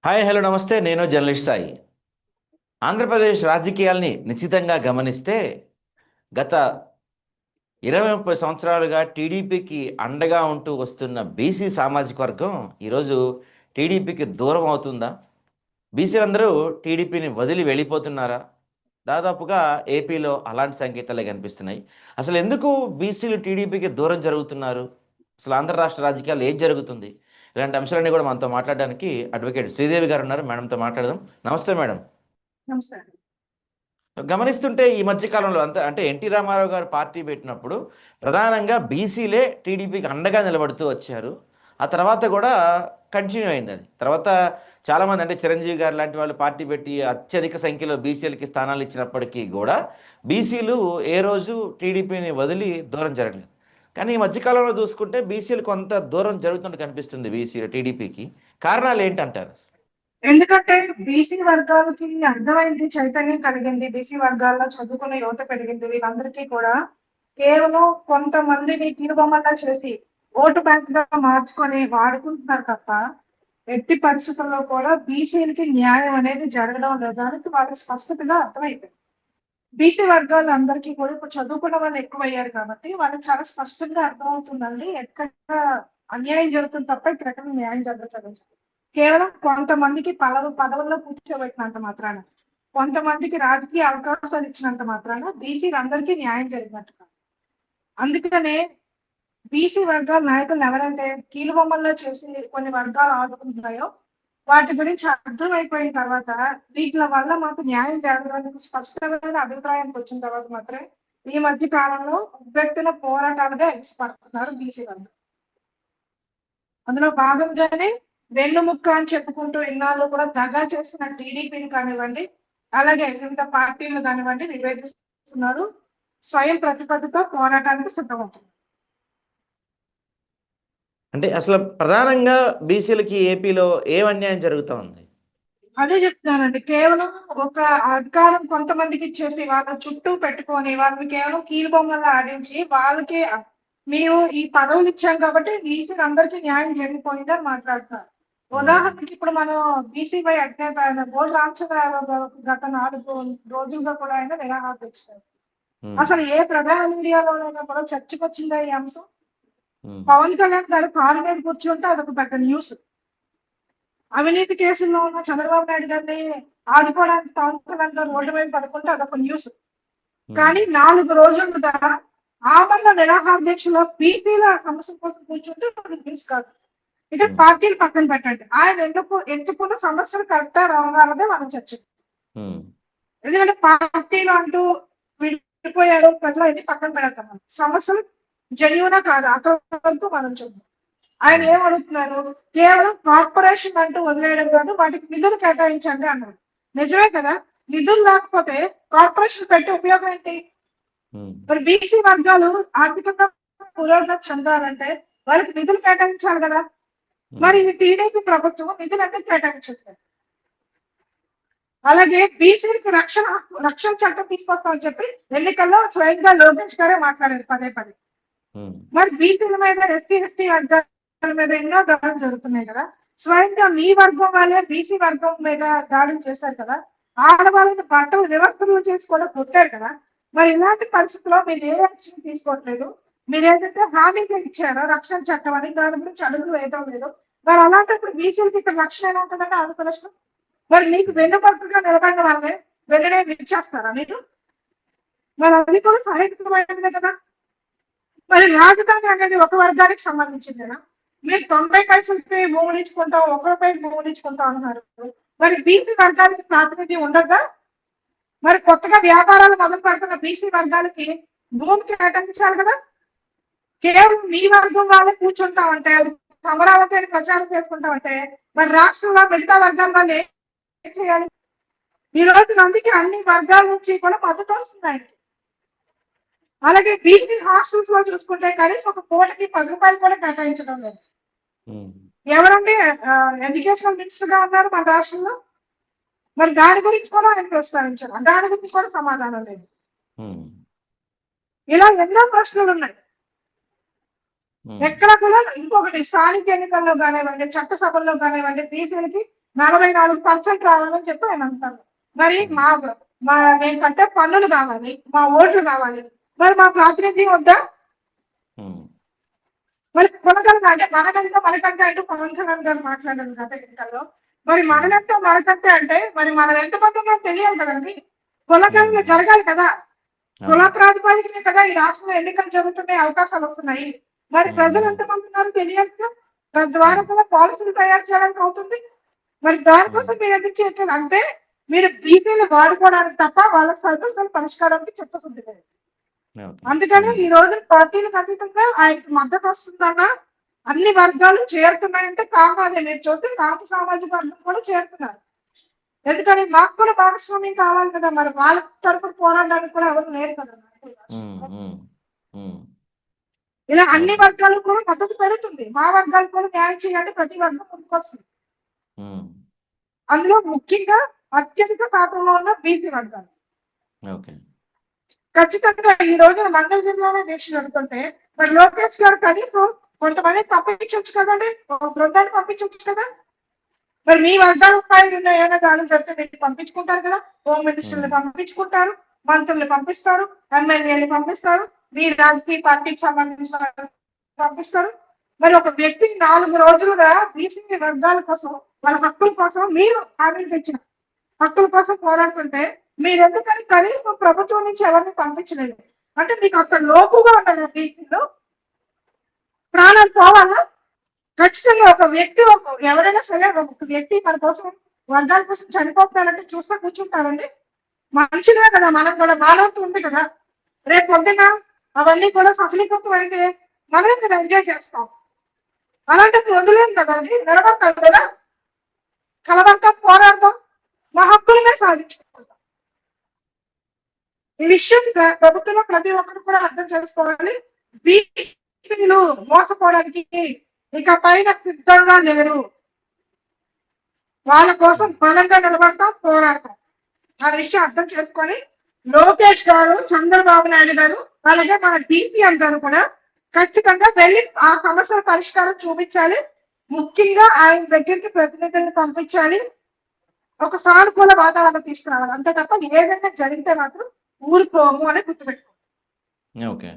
Hi hello నమస్తే. నేను journalist Sai. Andhra Pradesh రాజకీయాల్ని నిశ్చితంగా గమనిస్తే గత 20-30 సంవత్సరాలుగా టీడీపీకి అండగా ఉంటూ వస్తున్న బీసీ సామాజిక వర్గం ఈరోజు టీడీపీకి దూరం అవుతుందా? బీసీలందరూ టీడీపీని వదిలి వెళ్ళిపోతున్నారా? దాదాపుగా ఏపీలో అలాంటి సంకేతాలే కనిపిస్తున్నాయి. అసలు ఎందుకు బీసీలు టీడీపీకి దూరం జరుగుతున్నారు? అసలు ఆంధ్ర రాష్ట్ర రాజకీయాల్లో ఏం జరుగుతుంది? ఇలాంటి అంశాలన్నీ కూడా మనతో మాట్లాడడానికి అడ్వకేట్ శ్రీదేవి గారు ఉన్నారు. మేడంతో మాట్లాడదాం. నమస్తే మేడం. నమస్తే. గమనిస్తుంటే ఈ మధ్య కాలంలో అంటే ఎన్టీ రామారావు గారు పార్టీ పెట్టినప్పుడు ప్రధానంగా బీసీలే టీడీపీకి అండగా నిలబడుతూ వచ్చారు. ఆ తర్వాత కూడా కంటిన్యూ అయింది అది. తర్వాత చాలామంది అంటే చిరంజీవి గారు లాంటి వాళ్ళు పార్టీ పెట్టి అత్యధిక సంఖ్యలో బీసీలకి స్థానాలు ఇచ్చినప్పటికీ కూడా బీసీలు ఏ రోజు టీడీపీని వదిలి దూరం జరగలేదు. కానీ ఈ మధ్యకాలంలో చూసుకుంటే బీసీలు కొంత దూరం జరుగుతున్నట్టు కనిపిస్తుంది బీసీలు టీడీపీకి. కారణాలు ఏంటంటారు? ఎందుకంటే బీసీ వర్గాలకి అర్థమైంది, చైతన్యం కలిగింది. బీసీ వర్గాల్లో చదువుకునే యువత పెరిగింది. వీళ్ళందరికీ కూడా కేవలం కొంతమందిని కీలుబొమ్మలా చేసి ఓటు బ్యాంక్ గా మార్చుకొని వాడుకుంటున్నారు తప్ప ఎట్టి పరిస్థితుల్లో కూడా బీసీలకి న్యాయం అనేది జరగడం లేదానికి వాళ్ళకి స్పష్టతగా అర్థమైపోయింది. బీసీ వర్గాలు అందరికీ కూడా ఇప్పుడు చదువుకున్న వాళ్ళు ఎక్కువయ్యారు కాబట్టి వాళ్ళకి చాలా స్పష్టంగా అర్థమవుతుందండి ఎక్కడ అన్యాయం జరుగుతుంది తప్ప ఇక్కడ ఎక్కడ న్యాయం జరగదు. కేవలం కొంతమందికి పదవుల్లో కూర్చోబెట్టినంత మాత్రాన, కొంతమందికి రాజకీయ అవకాశాలు ఇచ్చినంత మాత్రాన బీసీలు అందరికీ న్యాయం జరిగినట్టు కాదు. అందుకనే బీసీ వర్గాల నాయకులు ఎవరైతే కీలుబొమ్మల్లో చేసి కొన్ని వర్గాలు ఆడుకుంటున్నాయో వాటి గురించి అర్థమైపోయిన తర్వాత వీటి వల్ల మాకు న్యాయం జరగడానికి స్పష్టమైన అభిప్రాయానికి వచ్చిన తర్వాత మాత్రమే ఈ మధ్య కాలంలో ఉవ్వెత్తున పోరాటాలుగా ఎగిసిపడుతున్నారు బీసీ వర్గం. అందులో భాగంగానే వెన్నుముక్క అని చెప్పుకుంటూ ఇన్నాళ్ళు కూడా దగా చేసిన టీడీపీని కానివ్వండి, అలాగే వివిధ పార్టీలు కానివ్వండి నివేదిస్తున్నారు. స్వయం ప్రతిపదితో పోరాటానికి సిద్ధమవుతున్నారు. అంటే అసలు ప్రధానంగా బీసీలకి ఏపీలో ఏం అన్యాయం జరుగుతూ ఉంది? అదే చెప్తున్నానండి. కేవలం ఒక అధికారం కొంతమందికి ఇచ్చేసి వాళ్ళ చుట్టూ పెట్టుకొని వాళ్ళని కేవలం కీలుబొమ్మలా ఆడించి వాళ్ళకి మేము ఈ పదవులు ఇచ్చాం కాబట్టి బీసీలు అందరికీ న్యాయం జరిగిపోయిందని మాట్లాడుతున్నారు. ఉదాహరణకి ఇప్పుడు మనం బీసీపై అధినేత ఆయన బోల్ రామచంద్రరావు గారు గత 4 రోజులుగా కూడా ఆయన నిరాహార దీక్ష. అసలు ఏ ప్రధాన మీడియాలోనైనా కూడా చర్చకు వచ్చిందా ఈ అంశం? పవన్ కళ్యాణ్ గారు కారు మీద కూర్చుంటే అదొక పెద్ద న్యూస్. అవినీతి కేసుల్లో ఉన్న చంద్రబాబు నాయుడు గారిని ఆదుకోవడానికి పవన్ కళ్యాణ్ గారు రోడ్డు మీద పడుకుంటే అదొక న్యూస్. కానీ 4 రోజులుగా ఆమరణ నిరాహార దీక్షలో బీసీల సమస్య కోసం కూర్చుంటే న్యూస్ కాదు. ఇక పార్టీలు పక్కన పెట్టండి, ఆయన ఎన్నుకున్న సమస్యలు కరెక్టా రాంగా అన్నదే మనం చర్చ. ఎందుకంటే పార్టీలు అంటూ విడిపోయారు, ప్రజలు ఇది పక్కన పెడతాం. సమస్యలు జెన్యూనా కాదు అక్కడ వరకు మనం చూద్దాం. ఆయన ఏమడుగుతున్నారు? కేవలం కార్పొరేషన్ అంటూ వదిలేయడం కాదు, వాటికి నిధులు కేటాయించండి అన్నారు. నిజమే కదా, నిధులు లేకపోతే కార్పొరేషన్ పెట్టి ఉపయోగం ఏంటి? మరి బీసీ వర్గాలు ఆర్థికంగా పురోగతి చెందాలంటే వాళ్ళకి నిధులు కేటాయించాలి కదా. మరి టీడీపీ ప్రభుత్వం నిధులు అంటే కేటాయించట్లేదు. అలాగే బీసీలకు రక్షణ చట్టం తీసుకొస్తామని చెప్పి ఎన్నికల్లో స్వయంగా లోకేష్ గారే మాట్లాడారు పదే. మరి బీసీల మీద ఎస్సీ వర్గాల మీద ఎన్నో దాడులు జరుగుతున్నాయి కదా. స్వయంగా మీ వర్గం వాళ్ళే బీసీ వర్గం మీద దాడులు చేశారు కదా. ఆడవాళ్ళని బట్టలు వివక్షలు చేసి కూడా కొట్టారు కదా. మరి ఇలాంటి పరిస్థితుల్లో మీరు ఏ యాక్షన్ తీసుకోవట్లేదు. మీరు ఏదైతే హామీగా ఇచ్చారో రక్షణ చట్టం అని దాని గురించి అడుగులు వేయడం లేదు. మరి అలాంటప్పుడు బీసీలకి ఇక్కడ రక్షణ ఎలా ఉంటుందంటే ఆంధ్రప్రదేశ్. మరి మీకు వెన్నుపట్టుగా నిలబడిన వాళ్ళే వెంటనే ఇచ్చేస్తారా మీరు? మరి అది కూడా సహేతుకమైనదే కదా. మరి రాజధాని అనేది ఒక వర్గానికి సంబంధించిందేనా? మీరు 90 పైసలకి భూములు ఇచ్చుకుంటాం, 1 రూపాయి భూములు ఇచ్చుకుంటాం అన్నారు. మరి బీసీ వర్గానికి ప్రాతినిధ్యం ఉండదా? మరి కొత్తగా వ్యాపారాలు మొదలు పెడుతున్న బీసీ వర్గాలకి భూమి కేటాయించాలి కదా. కేవలం మీ వర్గం వాళ్ళే కూర్చుంటామంటే, అది అమరావతి ప్రచారం చేసుకుంటామంటే మరి రాష్ట్రంలో మిగతా వర్గాల వాళ్ళు ఏం చేయాలి? ఈ రోజు మందికి అన్ని వర్గాల నుంచి కూడా మద్దతు వస్తున్నాయి. అలాగే బీసీ హాస్టల్స్ లో చూసుకుంటే కనీసం ఒక పూటకి 10 రూపాయలు కూడా కేటాయించడం లేదు. ఎవరండి ఎడ్యుకేషనల్ మినిస్టర్ గా ఉన్నారు మన రాష్ట్రంలో? మరి దాని గురించి కూడా ఆయన ప్రస్తావించారు, దాని గురించి కూడా సమాధానం లేదు. ఇలా ఎన్నో ప్రశ్నలు ఉన్నాయి. ఎక్కడ కూడా ఇంకొకటి స్థానిక ఎన్నికల్లో కానివ్వండి, చట్టసభల్లో కానివ్వండి బీసీలకి 44% రావాలని చెప్పి ఆయన అంటారు. మరి మేము కట్టే పన్నులు కావాలి, మా ఓట్లు కావాలి, మరి మా ప్రాతినిధ్యం వద్దా? మరి కులగంగా అంటే మనకంటే అంటూ పవన్ కళ్యాణ్ గారు మాట్లాడారు గత ఎన్నికల్లో. మరి మనకంటే అంటే మరి మనం ఎంతమంది ఉన్నారో తెలియాలి కదండి. కులగంగా జరగాలి కదా. కుల ప్రాతిపదికనే కదా ఈ రాష్ట్రంలో ఎన్నికలు జరుగుతున్నాయి, అవకాశాలు వస్తున్నాయి. మరి ప్రజలు ఎంతమంది ఉన్నారో తెలియాలి కదా. తద్వారా కూడా పాలసీలు తయారు చేయడానికి అవుతుంది. మరి దానికోసం మీరు ఎందుకు చేయట్లేదు అంటే మీరు బీసీలు వాడుకోవడానికి తప్ప వాళ్ళ సమస్యల పరిష్కారానికి చిత్తశుద్ధి లేదు. అందుకని ఈ రోజు పార్టీలకు అతీతంగా ఆయనకు మద్దతు వస్తుందన్న అన్ని వర్గాలు చేరుతున్నాయంటే కావాలి. మీరు చూస్తే కాపు సామాజిక వర్గం కూడా చేరుతున్నారు. ఎందుకని మాకు కూడా భాగస్వామ్యం కావాలి కదా. మరి వాళ్ళ తరపున పోరాడడానికి కూడా ఎవరు లేరు కదా. ఇలా అన్ని వర్గాలకు కూడా మద్దతు పెరుగుతుంది. మా వర్గాలకు కూడా న్యాయం చేయాలంటే ప్రతి వర్గం ముందుకొస్తుంది. అందులో ముఖ్యంగా అత్యధిక శాతంలో ఉన్న బీసీ వర్గాలు. ఖచ్చితంగా ఈ రోజు మంగళ జిల్లాలో దీక్ష జరుగుతుంటే మరి లోకేష్ గారు కనీసం కొంతమంది పంపించవచ్చు కదండి, బృందాన్ని పంపించవచ్చు కదా. మరి మీ వర్గాల స్థాయిలో ఏమైనా దాడులు జరిగితే మీరు పంపించుకుంటారు కదా. హోమ్ మినిస్టర్ని పంపించుకుంటారు, మంత్రుల్ని పంపిస్తారు, ఎమ్మెల్యేని పంపిస్తారు, మీ రాజకీయ పార్టీకి సంబంధించిన పంపిస్తారు. మరి ఒక వ్యక్తి 4 రోజులుగా బీసీ వర్గాల కోసం, వాళ్ళ హక్కుల కోసం మీరు హామీలు తెచ్చిన హక్కుల కోసం పోరాడుతుంటే మీరు ఎందుకని కనీసం ప్రభుత్వం నుంచి ఎవరిని పంపించలేదు? అంటే మీకు అక్కడ లోపుగా ఉండదు. బీసీలో ప్రాణాలు పోవాలా? ఖచ్చితంగా ఒక వ్యక్తి ఎవరైనా సరే ఒక వ్యక్తి మన కోసం వర్గాల కోసం చనిపోతారంటే చూస్తూ కూర్చుంటారండి. మనుషులే కదా, మనం కూడా మానవత్వం ఉంది కదా. రేపు పొద్దున అవన్నీ కూడా సఫలీకృతం అయితే మనమే కదా ఎంజాయ్ చేస్తాం. అలాంటివి వదిలేం కదండి, నిలబడతాం కదా, కలబడతాం, పోరాడతాం, మా హక్కులనే సాధించుకుంటాం. ఈ విషయం ప్రభుత్వంలో ప్రతి ఒక్కరు కూడా అర్థం చేసుకోవాలి. బీసీలు మోసపోవడానికి ఇక పైన సిద్ధంగా లేరు. వాళ్ళ కోసం బలంగా నిలబడతాం, పోరాడతాం. ఆ విషయం అర్థం చేసుకొని లోకేష్ గారు, చంద్రబాబు నాయుడు గారు, అలాగే మన డిపిఎం గారు కూడా ఖచ్చితంగా వెళ్ళి ఆ సమస్యల పరిష్కారం చూపించాలి. ముఖ్యంగా ఆయన దగ్గరికి ప్రతినిధులను పంపించాలి. ఒక సానుకూల వాతావరణం తీసుకురావాలి. అంతే తప్ప ఏదైనా జరిగితే మాత్రం ఊరుకోము అని గుర్తుపెట్టుకోండి. ఓకే.